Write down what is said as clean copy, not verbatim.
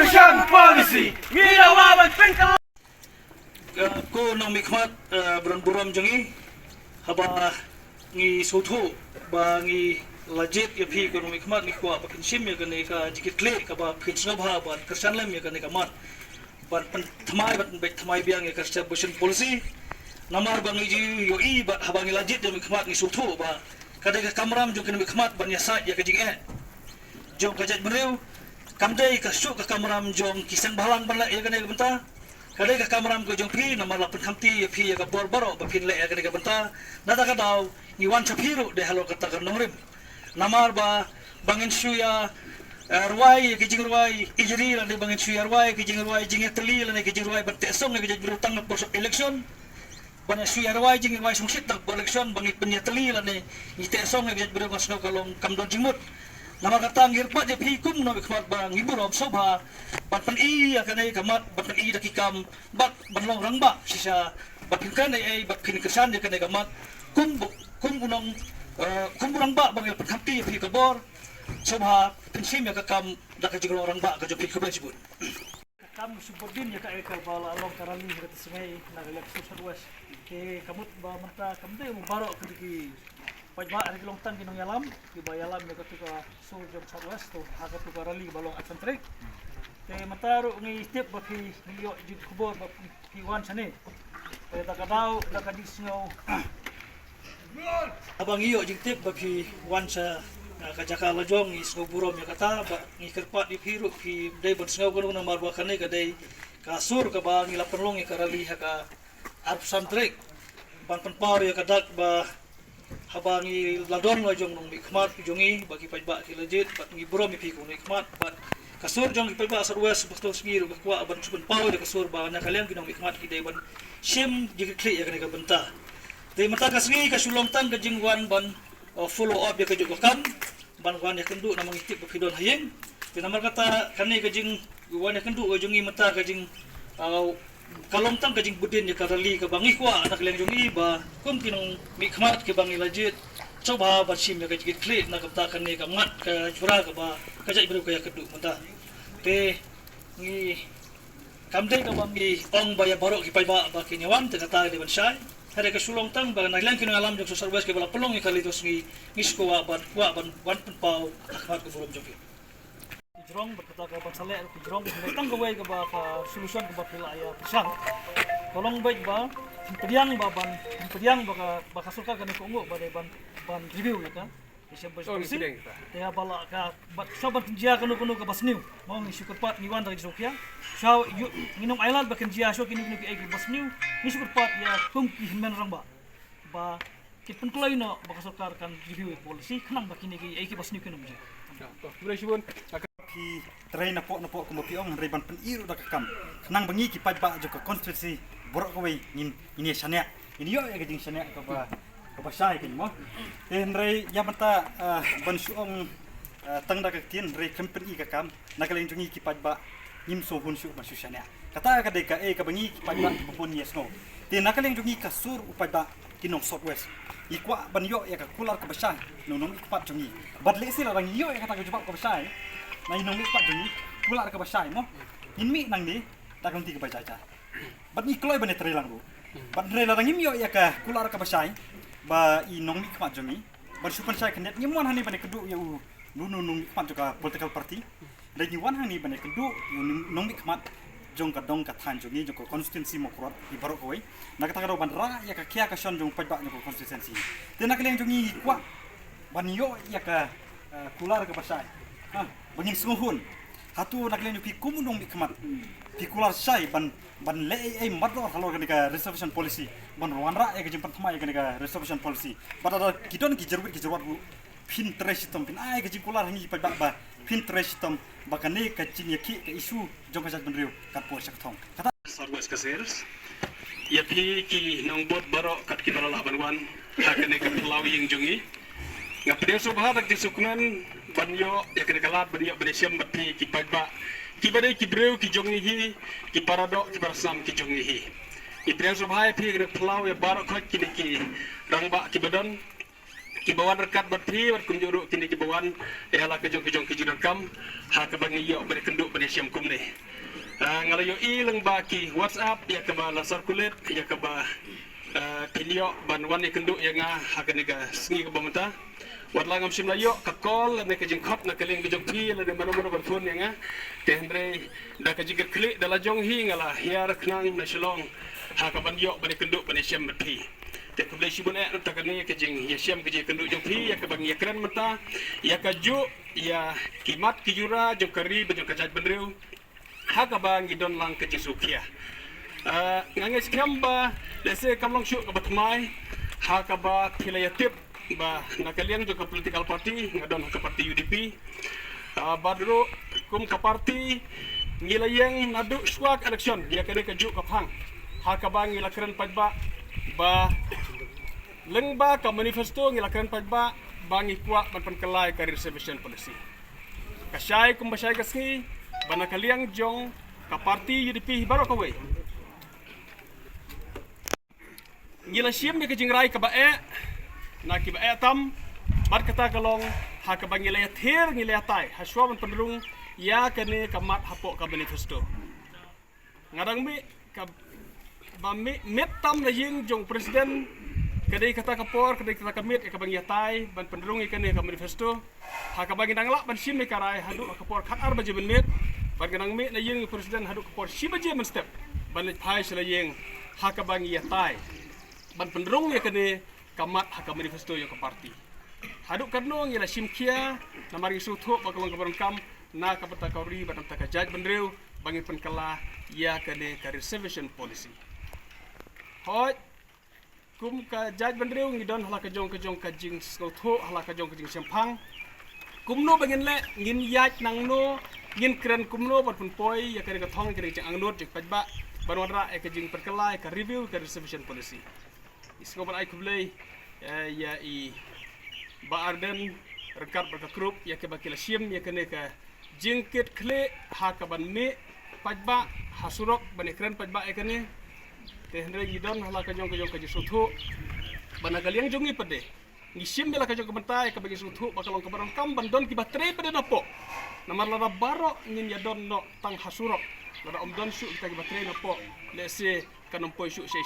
Immigration policy. Ginawa magpengkal. Ko nang mikmat buram jangi haba ngi soto ba ngi legit ya pi ko nang mikmat ni ko bakin sim ya kane ka jikit kle ka ba pin snabha ba kersan lem ya kane ka mat ban thamai ban bet thamai biang ya kersa busin policy namar bang ji yo I ba haba ngi legit ya mikmat ni soto ba kada ka kamram jo kane mikmat ban ya sa ya ka jing jong ka jat breu kamdai ka su ka kamram jong kisang balang bala ya kane benta kadai ka kamram ko jong pi namar lapun khamti ya pi ya ka bor baro ba pin le ya kane ka benta nada ka daw ni wan chapiru de halo kata ka nomrim namar ba bangin suya ruai ke jing ruai ijri la de bangin suya ruai ke jing ruai jing teli la ke jing ruai bante song ke jing berutang na posok election bana suya ruai jing ruai sungsit tak election bangit penya teli la ne ite song ke jing berutang sno kalong kamdon jingmut nama kata ngir pat je pikum no khmat bang ibu rom sobha pan I akan ai kamat pan I dakikam bat banlong rangba sisa bakin kan ai bakin kesan je kan ai kamat kum bunong kum rangba bang pan khamti pi kabor sobha pensim ya kakam dak jiglo rangba ka jopi khabaj bun kam subordin ya ka ai ka bala along karali ka tsmai na galak susarwas ke kamut ba mata kamde mo baro kedi pajba ari long tang kinong yalam di bayalam ya katuka sur jom sarwas to haka tuka rally balong action track te mataro ngi step ba pi ngiyo jid kubor ba pi wan sane te takadaw dakadi snow abang iyo jid step ba pi wan sa kajaka lajong is no burom ya kata ba ngi kerpat di piru pi dai bon snow kono na marba kane ka dai kasur ka ba ngi lapenlong ya karali haka action track ban penpar ya kadak ba habangi ladon lo jong nong mikmat jongi bagi pajba ki legit bat ngi bro mi pi ko mikmat bat kasur jong ki pajba sarwas bakto sngir bakwa ban subun pau de kasur ba na kalian ki nong mikmat ki deban sim jik kli ya ka benta de mata kasngi ka sulong tang ka jingwan ban follow up ya ka jog kam ban wan ya kendu na mangitip ba kidon hayeng de namar kata kani ka jing wan ya kendu jongi mata ka jing kalong tang kajing budin ya karali ka bangi kwa anak leng jongi ba kum kinong mikmat ke bangi legit coba batsim ya kajik klit na kapta kan ni kamat ka jura ka ba kajai bro kaya kedu mata te ngi kamde ka bangi ong baya baro ki pai ba kinyawan te kata de bansai hare ka sulong tang ba na leng kinong alam jok sosar bas ke bala pelong ikali tos ngi ngisko ban wan pau akmat ko burom joki Jirong berkata ke Bansale atau Jirong datang ke way ke ba solution ke ba pilaya pisang tolong baik ba pediang ba kasulka kan ko ngo ba ban review ya kan bisa bersih ya bala ka sobat jia kan ke basniu mau isu kepat ni wan dari Sokia so minum island ba kan jia so kini ke basniu ni kepat ya tumki men rang ba kit penkulai no ba kasulka kan review polisi kenang ba kini ke basniu kan mja ki train napok ko mo piong reban pen iru da kam nang bangi ki pajba jo ko konstitusi borok ko we ini sania ini yo ya gejing sania ko ba sai kin mo ten rei ya mata ban suong tang da ka tin rei kampen I ka kam nakaleng jungi ki pajba nim so hun su ba su sania kata ka de ka ka bangi ki pajba bupun yes no ten nakaleng jungi ka sur upajba kinong southwest ikwa ban yo ya ka kular ka basai nong ikpat jungi badle sila rang yo ya kata ka jubak ka basai na inong ikpat jungi kular ka basai mo inmi nang ni takon ti ka basai cha bat ni kloy bane trelang bu bat rela rang yo ya ka kular ka basai ba inong ikpat jungi ban supan sai kenet nyimwan hani bane kedu ya nung ikpat juga political party dan nyimwan hani bane kedu nong ikpat jong ka dong ka than jungi jong ko constituency mo krot di barok koi na kata ka ban ra ya ka kya ka son jong pajba jong ko constituency ten na kaleng jungi kwa ban yo ya ka kular ka basai ha bangin sunghun hatu na kaleng pi kumunong mikmat pi kular sai ban le ai madro halo ka reservation policy ban wanra ya ka jimpan thma ya ka reservation policy badada kidon ki jerwat bu pin tresitom pin ai ka jikular hangi pajba ba Pinterest tom bakane ka cinya ki ka isu jong ka benriu ka po sak thong kata sarwas ka sales ya pi ki nong bot baro kat ki baro laban wan hakane ka law ying jungi ngap dia subha dak disuknan banyo ya kene kala banyo benesiam bati ki pagba ki bade ki breu ki jongi hi ki parado ki barsam ki jongi hi ibreu subha pi ka law ya baro khat ki rangba ki badan kibawan rekat berti berkunjuru kini kibawan ialah kejong kejiran ha kabangi yo berkenduk bersiam kumne ngalayo ilang baki WhatsApp ya kaba la circulate ya kaba kinyo banwan ikenduk yang hakanega singi kabamata wadlangam simlayo kakol na kejengkot na kaling kejong pi la de mano berfun yang tendre da kejigir klik dala jong hi ngala hiar knang na shalong ha kaban yo berkenduk bersiam berti te kublai sibun takani kejing ya siam keje kenduk jong pi ya kabang ya keren mata ya kaju ya kimat kijura jong kari bejong kajat bendreu ha kabang gidon lang keje sukia ngangai skamba lese kamlong syuk ka batmai ha kaba khilayatip ba nakalian jong ka political party ngadon ka parti UDP badro kum ka parti ngilayeng nadu swak election ya kene kaju ka phang ha kabang ngila keren pajba ba lengba ka manifesto ngilakran pagba bangi kuat ban kelai ka reservation policy kasai kumbasai kasni bana kaliang jong ka parti UDP baro ka we ngila siam de kejingrai ka bae na ki bae tam bar kata kalong ha ka bangi laya thir ngila tai haswa ban penderung ya kene kamat hapok ka manifesto ngadang mi ka bami metam na ying jong presiden kadai kata kapor kadai kata kamit ka bang yatai ban penderung ikan ka manifesto ha ka bang nangla ban sim karai hadu kapor khat ar baje benit ban ganang mi na ying presiden hadu kapor si baje men step ban phai sela ying ha ka bang yatai ban penderung ikan kamat ha ka manifesto yo ka parti hadu karno ngila sim kia na mari sutho bakalong kabarang kam na ka pata kauri ban ta ka jaj bendreu bangi penkala ya kane ka reservation policy hoi kum ka jaj bendreu ngidon hala kajong kajing skotho hala kajong sempang kumno bangin le ngin yaj nangno ngin kren kumno bat pun poi ya kare ka thong kare jang angnot jek pajba banwara e kajing perkelai ka review ka reservation policy isko ban ai kublei ya i ba arden rekat berka group ya ke bakila sim ya kene ka jingkit kle ha ka ban me pajba hasurok ban kren pajba e kene tehre gidon hala kajong suthu banagaliang jongi pade ngisim bela kajong kebentai ka bagi suthu bakalong kabarang kam bandon ki batre pade napo namar lara baro ngin ya don no tang hasurok lara om don su kita ki batre napo lese kanompoi su sei